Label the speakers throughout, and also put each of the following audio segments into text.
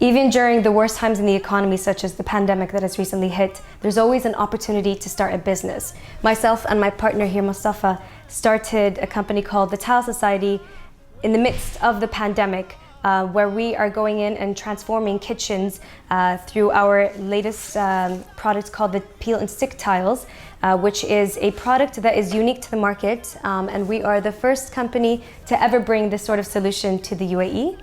Speaker 1: Even during the worst times in the economy, such as the pandemic that has recently hit, there's always an opportunity to start a business. Myself and my partner here, Mustafa, started a company called the Tile Society in the midst of the pandemic, where we are going in and transforming kitchens through our latest product called the peel and stick tiles, which is a product that is unique to the market, and we are the first company to ever bring this sort of solution to the UAE.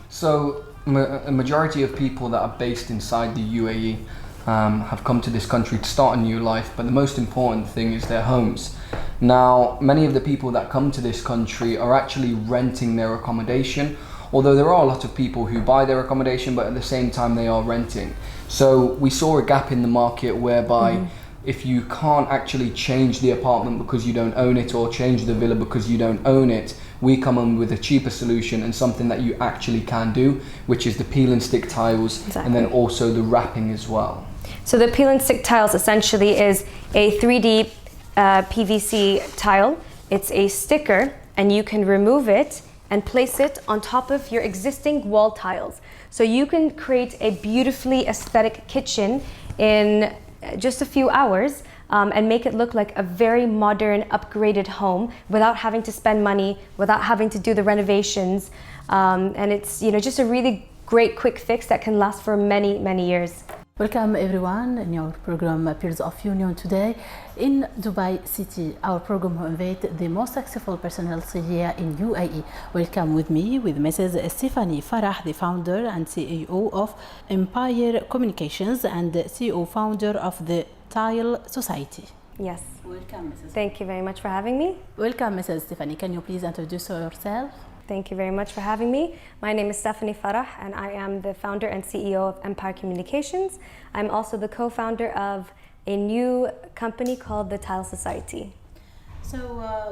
Speaker 2: So a majority of people that are based inside the UAE have come to this country to start a new life, but the most important thing is their homes. Now, many of the people that come to this country are actually renting their accommodation, although there are a lot of people who buy their accommodation, but at the same time they are renting. So we saw a gap in the market whereby if you can't actually change the apartment because you don't own it, or change the villa because you don't own it, we come in with a cheaper solution and something that you actually can do, which is the peel and stick tiles, and then also the wrapping as well.
Speaker 1: So the peel and stick tiles essentially is a 3D PVC tile. It's a sticker, and you can remove it and place it on top of your existing wall tiles. So you can create a beautifully aesthetic kitchen in just a few hours and make it look like a very modern, upgraded home without having to spend money, without having to do the renovations. And it's just a really great quick fix that can last for many, many years.
Speaker 3: Welcome everyone in your program Peers of Union today in Dubai City. Our program will invite the most successful personality here in UAE. Welcome with me with Mrs. Stephanie Farah, the founder and CEO of Empyre Communications and the CEO founder of the Tile Society.
Speaker 1: Yes.
Speaker 3: Welcome, Mrs.
Speaker 1: Thank you very much for having me.
Speaker 3: Welcome, Mrs. Stephanie. Can you please introduce yourself?
Speaker 1: Thank you very much for having me. My name is Stephanie Farah, and I am the founder and CEO of Empyre Communications. I'm also the co-founder of a new company called the Tile Society.
Speaker 3: So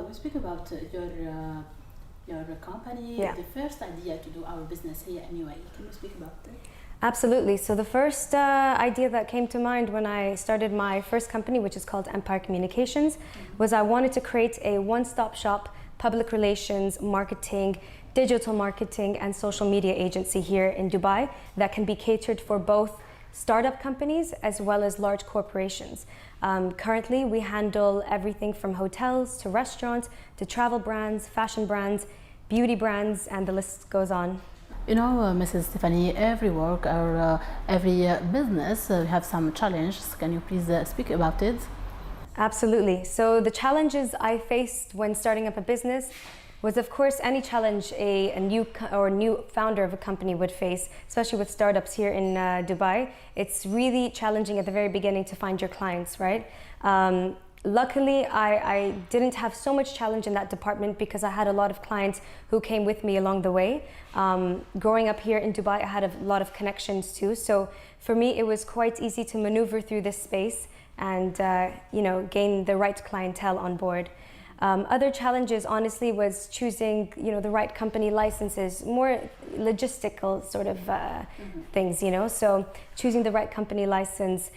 Speaker 3: we speak about your company, the first idea to do our business here in UAE. Can you speak about that?
Speaker 1: Absolutely. So the first idea that came to mind when I started my first company, which is called Empyre Communications, was I wanted to create a one-stop shop public relations, marketing, digital marketing, and social media agency here in Dubai that can be catered for both startup companies as well as large corporations. Currently, we handle everything from hotels to restaurants to travel brands, fashion brands, beauty brands, and the list goes on.
Speaker 3: You know, Mrs. Stephanie, every work or every business have some challenges. Can you please speak about it?
Speaker 1: Absolutely. So the challenges I faced when starting up a business was, of course, any challenge a new founder of a company would face, especially with startups here in Dubai. It's really challenging at the very beginning to find your clients, right? Luckily, I didn't have so much challenge in that department because I had a lot of clients who came with me along the way. Growing up here in Dubai, I had a lot of connections too. So for me, it was quite easy to maneuver through this space and gain the right clientele on board. Other challenges, honestly, was choosing the right company licenses, more logistical sort of things, So choosing the right company license,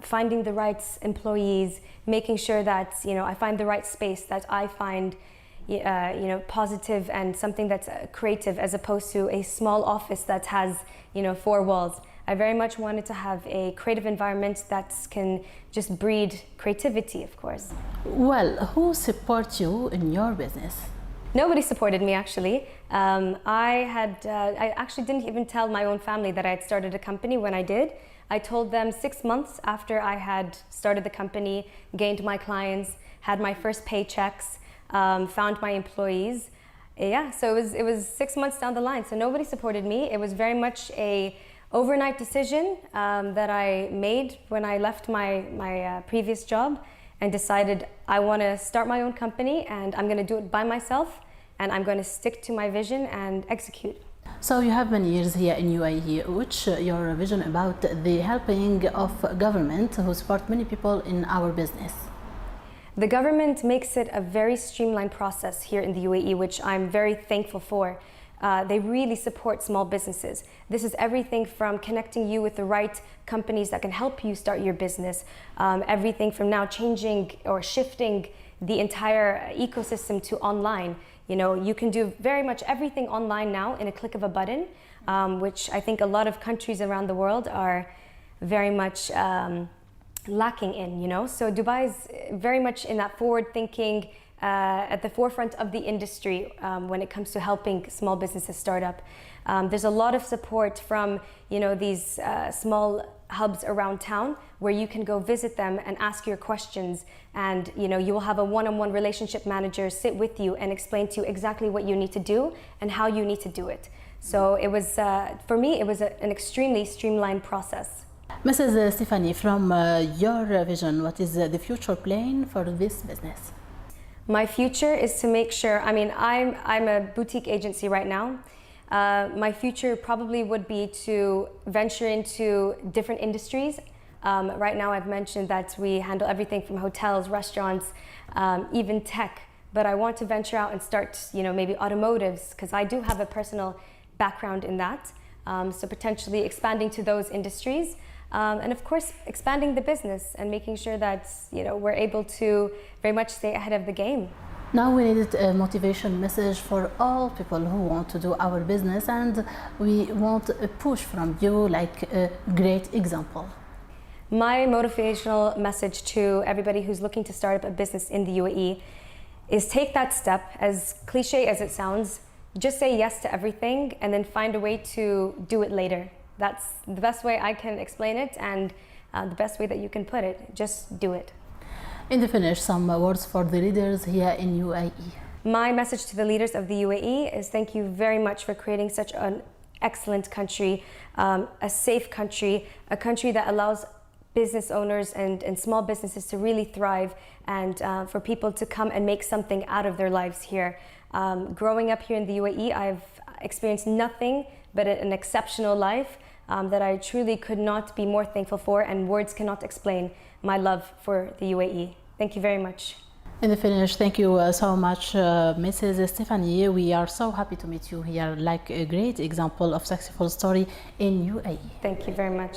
Speaker 1: finding the right employees, making sure that I find the right space that I find positive and something that's creative, as opposed to a small office that has 4 walls. I very much wanted to have a creative environment that can just breed creativity, of course.
Speaker 3: Well, who supports you in your business?
Speaker 1: Nobody supported me, actually. I actually didn't even tell my own family that I had started a company when I did. I told them 6 months after I had started the company, gained my clients, had my first paychecks, found my employees. Yeah, so it was 6 months down the line. So nobody supported me. It was very much a overnight decision that I made when I left my previous job and decided I want to start my own company, and I'm going to do it by myself, and I'm going to stick to my vision and execute.
Speaker 3: So you have many years here in UAE. Which your vision about the helping of government who support many people in our business?
Speaker 1: The government makes it a very streamlined process here in the UAE, which I'm very thankful for. They really support small businesses. This is everything from connecting you with the right companies that can help you start your business, everything from now changing or shifting the entire ecosystem to online. You know, you can do very much everything online now in a click of a button, which I think a lot of countries around the world are very much lacking in, you know. So Dubai is very much in that forward-thinking, at the forefront of the industry when it comes to helping small businesses start up. There's a lot of support from, you know, these small hubs around town where you can go visit them and ask your questions, and you know, you will have a one-on-one relationship manager sit with you and explain to you exactly what you need to do and how you need to do it. So it was, for me, it was an extremely streamlined process.
Speaker 3: Mrs. Stephanie, from your vision, what is the future plan for this business?
Speaker 1: My future is to make sure, I mean, I'm a boutique agency right now. My future probably would be to venture into different industries. Right now I've mentioned that we handle everything from hotels, restaurants, even tech. But I want to venture out and start, you know, maybe automotives, because I do have a personal background in that. So potentially expanding to those industries. And of course, expanding the business and making sure that, you know, we're able to very much stay ahead of the game.
Speaker 3: Now we need a motivation message for all people who want to do our business, and we want a push from you, like a great example.
Speaker 1: My motivational message to everybody who's looking to start up a business in the UAE is take that step, as cliche as it sounds. Just say yes to everything and then find a way to do it later. That's the best way I can explain it, and the best way that you can put it. Just do it.
Speaker 3: In the finish, some words for the leaders here in UAE.
Speaker 1: My message to the leaders of the UAE is thank you very much for creating such an excellent country, a safe country, a country that allows business owners and small businesses to really thrive, and for people to come and make something out of their lives here. Growing up here in the UAE, I've experienced nothing but an exceptional life that I truly could not be more thankful for, and words cannot explain my love for the UAE. Thank you very much.
Speaker 3: In the finish, thank you so much, Mrs. Stephanie. We are so happy to meet you here, like a great example of successful story in UAE.
Speaker 1: Thank you very much.